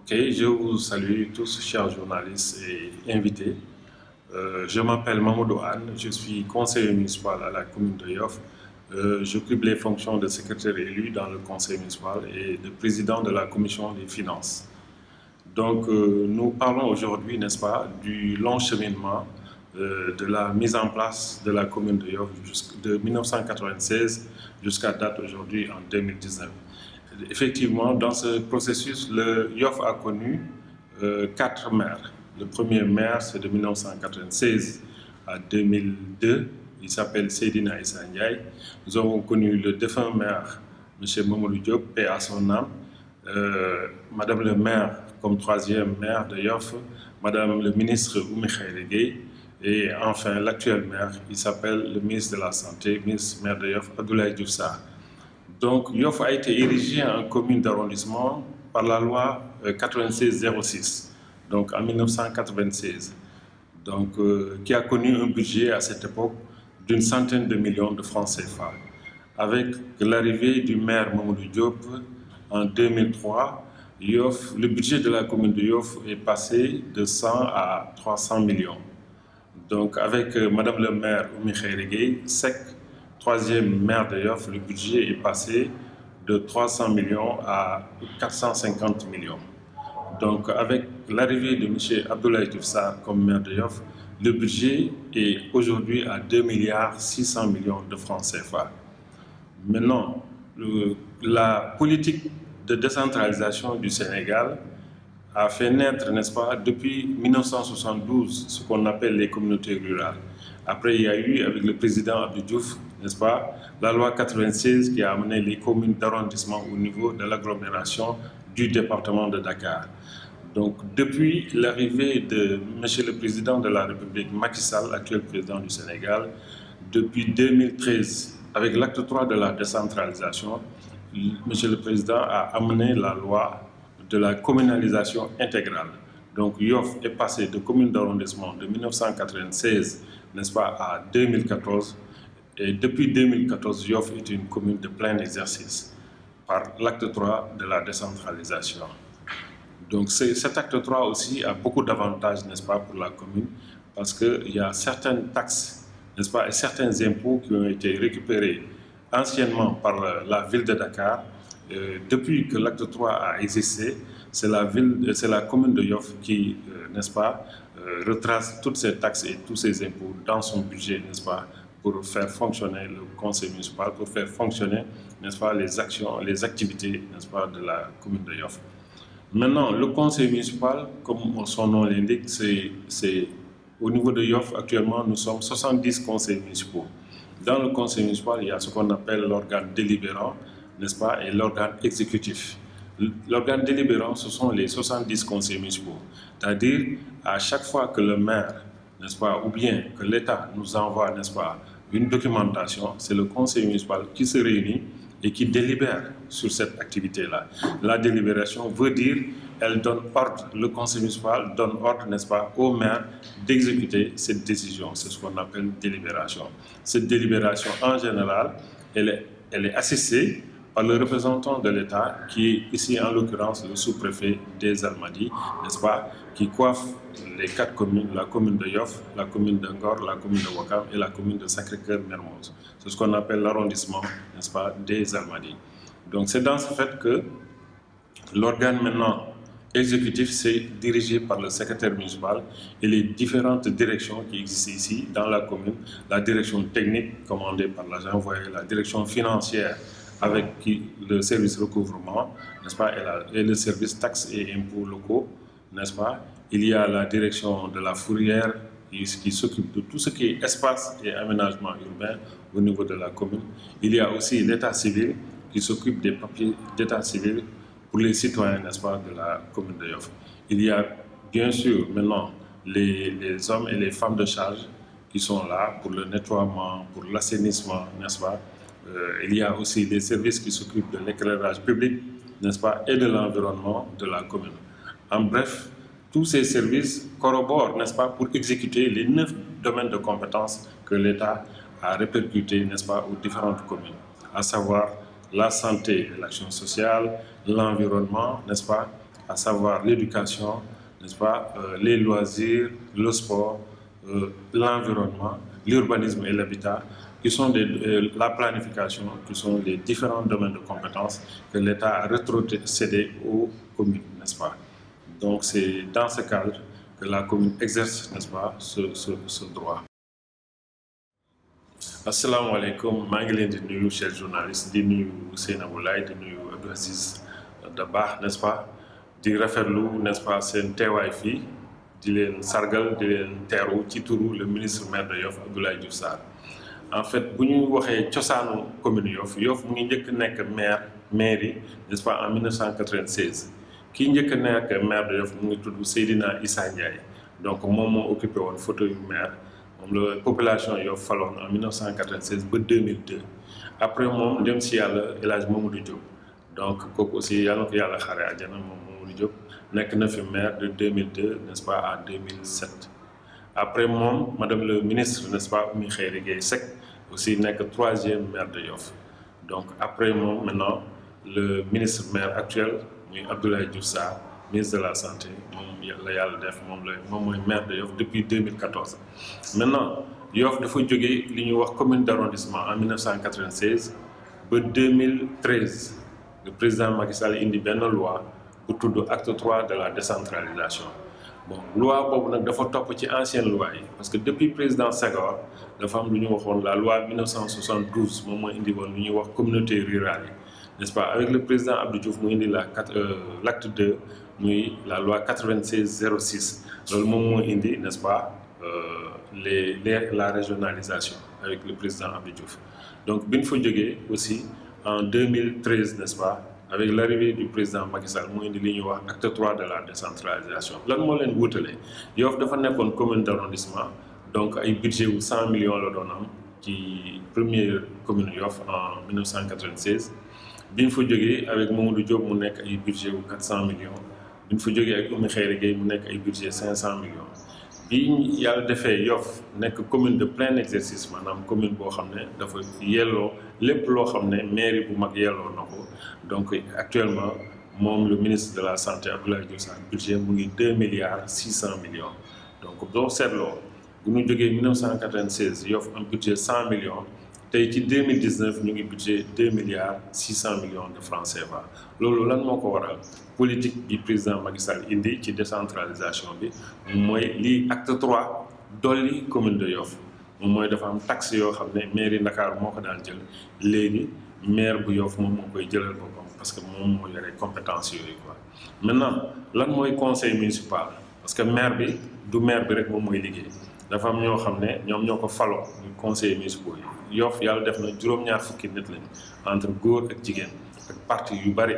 Ok, je vous salue tous, chers journalistes et invités. Je m'appelle Mamoudou Anne, je suis conseiller municipal à la commune de Yoff. J'occupe les fonctions de secrétaire élu dans le conseil municipal et de président de la commission des finances. Donc, nous parlons aujourd'hui, n'est-ce pas, du long cheminement de la mise en place de la commune de Yoff de 1996 jusqu'à date aujourd'hui en 2019. Effectivement, dans ce processus, le Yoff a connu 4 maires. Le premier maire, c'est de 1996 à 2002. Il s'appelle Seydina Issa Ndiaye. Nous avons connu le défunt maire, M. Mamadou Diop, paix à son âme. Madame le maire, comme troisième maire de Yoff, Madame le ministre Oumi Khayri Gueye. Et enfin, l'actuel maire, il s'appelle le ministre de la Santé, ministre maire de Yoff, Abdoulaye Diouf Sarr. Donc, Yoff a été érigé en commune d'arrondissement par la loi 96-06, donc en 1996, donc, qui a connu un budget à cette époque d'une centaine de millions de francs CFA. Avec l'arrivée du maire Mamadou Diop en 2003, le budget de la commune de Yoff est passé de 100 à 300 millions. Donc, avec Madame le maire Oumi Khayri Gueye, SEC, troisième maire de Yoff, le budget est passé de 300 millions à 450 millions. Donc, avec l'arrivée de M. Abdoulaye Diouf Sarr comme maire de Yoff, le budget est aujourd'hui à 2 milliards 600 millions de francs CFA. Maintenant, la politique de décentralisation du Sénégal a fait naître, n'est-ce pas, depuis 1972, ce qu'on appelle les communautés rurales. Après, il y a eu, avec le président Abdou Diouf, n'est-ce pas, la loi 96 qui a amené les communes d'arrondissement au niveau de l'agglomération du département de Dakar. Donc, depuis l'arrivée de M. le Président de la République, Macky Sall, actuel président du Sénégal, depuis 2013, avec l'acte 3 de la décentralisation, M. le Président a amené la loi de la communalisation intégrale. Donc, Yoff est passé de commune d'arrondissement de 1996, n'est-ce pas, à 2014. Et depuis 2014, Yoff est une commune de plein exercice par l'acte 3 de la décentralisation. Donc, cet acte 3 aussi a beaucoup d'avantages, n'est-ce pas, pour la commune, parce qu'il y a certaines taxes, n'est-ce pas, et certains impôts qui ont été récupérés anciennement par la ville de Dakar. Depuis que l'acte 3 a existé, c'est la commune de Yoff qui, n'est-ce pas, retrace toutes ces taxes et tous ces impôts dans son budget, n'est-ce pas, pour faire fonctionner le conseil municipal, pour faire fonctionner, n'est-ce pas, les actions, les activités, n'est-ce pas, de la commune de Yoff. Maintenant, le conseil municipal, comme son nom l'indique, c'est au niveau de Yoff, actuellement, nous sommes 70 conseils municipaux. Dans le conseil municipal, il y a ce qu'on appelle l'organe délibérant, n'est-ce pas, et l'organe exécutif. L'organe délibérant, ce sont les 70 conseils municipaux. C'est-à-dire, à chaque fois que le maire, n'est-ce pas, ou bien que l'État nous envoie, n'est-ce pas, une documentation, c'est le conseil municipal qui se réunit et qui délibère sur cette activité-là. La délibération veut dire, elle donne ordre, le conseil municipal donne ordre, n'est-ce pas, au maire d'exécuter cette décision. C'est ce qu'on appelle délibération. Cette délibération, en général, elle est assistée par le représentant de l'État, qui est ici en l'occurrence le sous-préfet des Almadies, n'est-ce pas, qui coiffe les 4 communes, la commune de Yoff, la commune de Ngor, la commune de Ouakam et la commune de Sacré-Cœur-Mermoz. C'est ce qu'on appelle l'arrondissement, n'est-ce pas, des Almadies. Donc c'est dans ce fait que l'organe maintenant exécutif, c'est dirigé par le secrétaire municipal et les différentes directions qui existent ici dans la commune, la direction technique commandée par l'agent envoyé, la direction financière avec le service recouvrement, n'est-ce pas, et le service taxes et impôts locaux, n'est-ce pas. Il y a la direction de la fourrière qui s'occupe de tout ce qui est espace et aménagement urbain au niveau de la commune. Il y a aussi l'état civil qui s'occupe des papiers d'état civil pour les citoyens, n'est-ce pas, de la commune de Yoff. Il y a bien sûr maintenant les hommes et les femmes de charge qui sont là pour le nettoiement, pour l'assainissement, n'est-ce pas. Il y a aussi les services qui s'occupent de l'éclairage public, n'est-ce pas, et de l'environnement de la commune. En bref, tous ces services corroborent, n'est-ce pas, pour exécuter les 9 domaines de compétences que l'État a répercutés, n'est-ce pas, aux différentes communes, à savoir la santé et l'action sociale, l'environnement, n'est-ce pas, à savoir l'éducation, n'est-ce pas, les loisirs, le sport, l'environnement, l'urbanisme et l'habitat, qui sont la planification, qui sont les différents domaines de compétences que l'État a rétrocédés aux communes, n'est-ce pas. Donc c'est dans ce cadre que la commune exerce, n'est-ce pas, ce droit. Assalamu alaikum, maa ngi leen di nuyu chers journalistes, di nuyu Seynabou Laye, di nuyu Abdou Aziz Dabakh, n'est-ce pas, di rafetlu, n'est-ce pas, seen teewaay fii, di leen sargal, di leen teeru ci turu le ministre maire de Yoff Abdoulaye Diouf Sarr. En fait bu ñu waxee cosaanu commune Yoff, Yoff mu ngi njëkk nekk mairie, n'est-ce pas, en 1996. Kii njëkk nekk maire de Yoff mu ngi tudd Seydina Issa Ndiaye, donc moom moo occupé woon fauteuil maire. La population Yoff faloon en 1996 ba 2002 après moom dem si yàlla El Hadj Mamadou Diop, donc kooku aussi yàlla na ko yàlla xare àjjana moom Mamadou Diop nekk na fi maire de 2002, n'est-ce pas, à 2007. Après moom madame le ministre, n'est-ce pas, Oumy Khayri Gaye Seck aussi nekk 3e maire de Yoff. Donc après moom maintenant le ministre maire actuel muy Abdoulaye Diouf Sarr, ministre de la santé, moom la yàlla def moom mooy maire de Yoff depuis 2014. Maintenant Yoff dafa jógee li ñuy wax commune d'arrondissement en 1996 ba 2013 le président Macky Sall indi benn loi bu tudd acte 3 de la décentralisation. Bon loi boobu nag dafa topp ci ancienne loi yi parce que depuis président Senghor dafa am lu ñu waxoon la loi 1972 moom moo indi woon lu ñuy wax communauté rurale yi, n'est-ce pas. Avec le président Abdou Diouf mu indi l'acte 2 muy la loi 96-06 loolu moom moo indi, n'est-ce pas, la régionalisation avec le président Abdou Diouf. Donc bi ñu fa jógee aussi en 2013, n'est-ce pas, avec l'arrivée du président Macky Sall mu indi li ñuy wax acte 3 de la décentralisation. Lan moo leen wutale Yoff dafa nekkoon commune d'arrondissement, donc ay budget wu 100 millions la doon am ci première commune Yoff en 1996. bi ñu fa jógee avec Mamadou Diop mu nekk ay budget wu 400 millions. bi ñu fa jógee ak Oumy Khayri Gaye mu nekk ay budget 500 millions. bi yàlla defee Yoff nekk commune de plein exercice, maanaam commune boo xam ne dafa yelloo lépp loo xam ne mairie bu mag yelloo na ko. Donc actuellement moom le ministre de la santé Abdoulaye Diouf Sarr budget mu ngi 2 milliards 600 millions. Donc boo seetloo bu ñu jógee 1996 Yoff am budget 100 millions. tey ci 2019 ñu ngi budget 2 milliards 600 millions de francs CFA. loolu lan moo ko waral politique bi président Macky Sall indi ci décentralisation bi mooy lii acte 3 dolli commune de Yoff moom mooy dafa am taxe yoo xam ne mairie Dakar moo ko daan jël léegi maire bu Yoff moom moo koy jëlal boppam parce que moom moo yore compétence yooyu quoi. Maintenant lan mooy conseil municipal, parce que maire bi du maire bi rek moom mooy liggéey. dafa am ñoo xam ne ñoom ñoo ko faloo muy conseillers municipaux yi. Yoff yàlla def na juróom-ñaar fukki nit lañu entre góor ak jigéen ak parti yu bari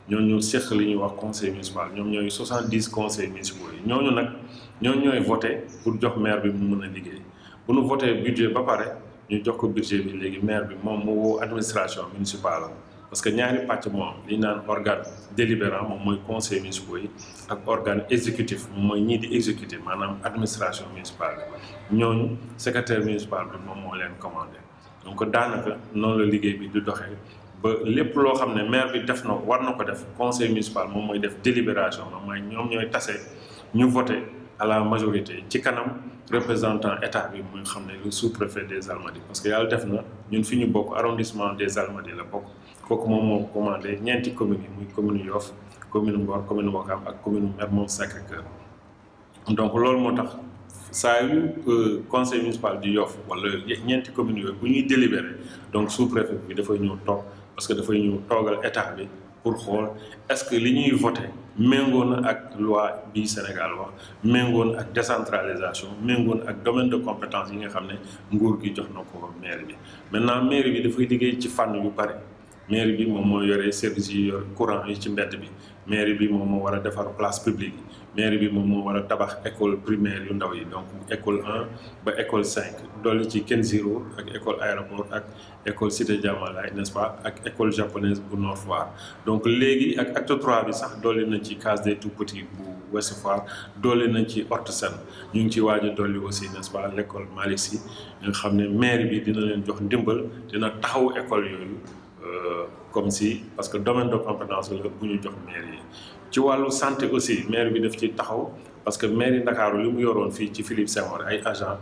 ñooñu seq li ñuy wax conseil municipal, ñoom ñooy 70 conseillers municipaux yi. ñooñu nag ñooy voté pour jox maire bi mu mën a liggéey. bu nu voté budget ba pare ñu jox ko budget bi léegi maire bi moom mu woo administration municipale am parce que ñaari pàcc moo am li ñu naan organe délibérant moom mooy conseil municipaux yi ak organe exécutif moom mooy ñii di exécuter maanaam administration municipale bi. ñooñu secrétaire municipal bi moom moo leen commandé. Donc daanaka noonu la liggéey bi di doxee ba lépp loo xam ne maire bi def na war na ko def conseil municipal moom mooy def délibération moom mooy ñoom ñooy tase ñu voté à la majorité ci kanam représentant état bi muy xam ne le sous-préfet des Almadies, parce que yàlla def na ñun fi ñu bokk arrondissement des Almadies la bokk. kooku moom moo commandé ñeenti communes yi muy commune Yoff, commune Ngor, commune Ouakam ak commune Mermoz Sacré-Cœur. Donc loolu moo tax saa yu conseil municipal du Yoff wala ñeenti communes yooyu bu ñuy délibéré donc sous-préfet bi dafay ñëw toog parce que dafay ñëw toogal état bi pour xool est-ce que li ñuy voté méngoo na ak loi bi Sénégal wax, méngoo na ak décentralisation, méngoo na ak domaine de compétence yi nga xam ne nguur gi jox na ko mairie bi. Maintenant mairie bi dafay liggéey ci fànn yu bari. mairie bi moom moo yore services yi yor courant yi ci mbedd bi, mairie bi moom moo war a defar place publique yi, mairie bi moom moo war a tabax école primaire yu ndaw yi, donc école 1 ba école 5 dolli ci Ken Ziro ak école aéroport ak école Cité Diamalaye, n'est-ce pas, ak école japonaise bu Nord Foire. Donc léegi ak acte 3 bi sax dolli nañ ci case des tout-petits bu Ouest Foire, dolli nañ ci Horta Sène, ñu ngi ci waaj a dolli aussi, n'est-ce pas, l'école Malick Sy nga xam ne mairie bi dina leen jox ndimbal, dina taxaw école yooyu comme si, parce que domaine de compétence la bu ñu jox mairie yi. ci wàllu santé aussi maire bi daf ci taxaw parce que mairie Ndakaaru li mu yoroon fii ci Philippe Senghor ay agent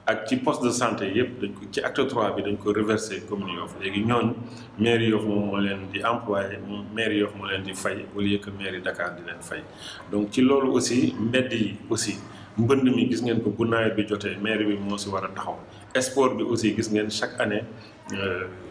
ak ci poste de santé yëpp dañ ko ci acte 3 bi dañ ko reversé commune Yoff léegi ñooñu mairie Yoff moom moo leen di employé moom mairie Yoff moo leen di fay au lieu que mairie Dakar di leen fay donc ci loolu aussi mbedd yi aussi mbënd mi gis ngeen ko bu nawet bi jotee mairie bi moo si war a taxaw sport bi aussi gis ngeen chaque année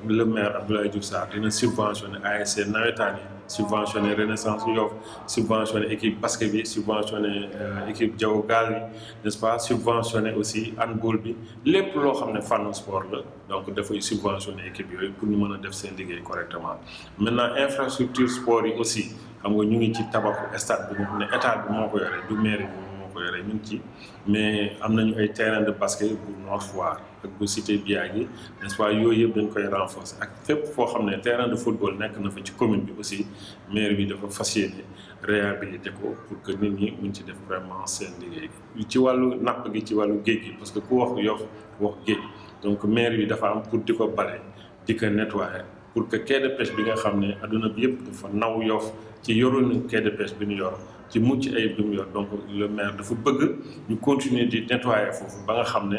le maire Abdoulaye Diouf Sarr dina subventionné ASC nawetaan yi subventionné Renaissance Yoff subventionné équipe basket bi subventionné équipe Diaw Gaal yi n'est-ce pas subventionné aussi handball bi lépp loo xam ne fànn sport la donc dafay subventionné équipe yooyu pour ñu mën a def seen liggéey correctement maintenant infrastructure sport yi aussi xam nga ñu ngi ci tabaxu stade bi nga xam ne état bi moo ko yore du mairie bi moo ko yore ñu ngi ci mais am nañu ay terrain de basket bu Nord Foire ak bu Cité Biagui n'est-ce pas yooyu yëpp dañ koy renforcer ak fépp foo xam ne terrain de football nekk na fa ci commune bi aussi maire bi dafa fas yéene réhabilité ko pour que nit ñi mun ci def vraiment seen liggéey ci wàllu napp gi ci wàllu géej gi parce que ku wax Yoff wax géej donc maire bi dafa am pour di ko bale di ko nettoyer pour que quai de pêche bi nga xam ne adduna bi yëpp dafa naw Yoff ci yoroon quai de pêche bi ñu yor ci mucc ayib bi mu yor donc le maire dafa bëgg ñu continuer di nettoyer foofu ba nga xam ne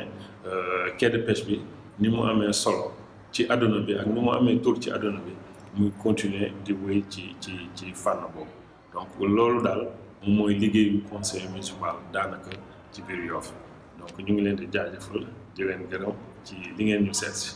quai de pêche bi ni mu amee solo ci adduna bi ak ni mu amee tur ci adduna bi muy continuer di wéy ci fànn boobu donc loolu daal moom mooy liggéeyu conseil municipal daanaka ci biir Yoff donc ñu ngi leen di jaajëfal di leen gërëm ci li ngeen ñu seet si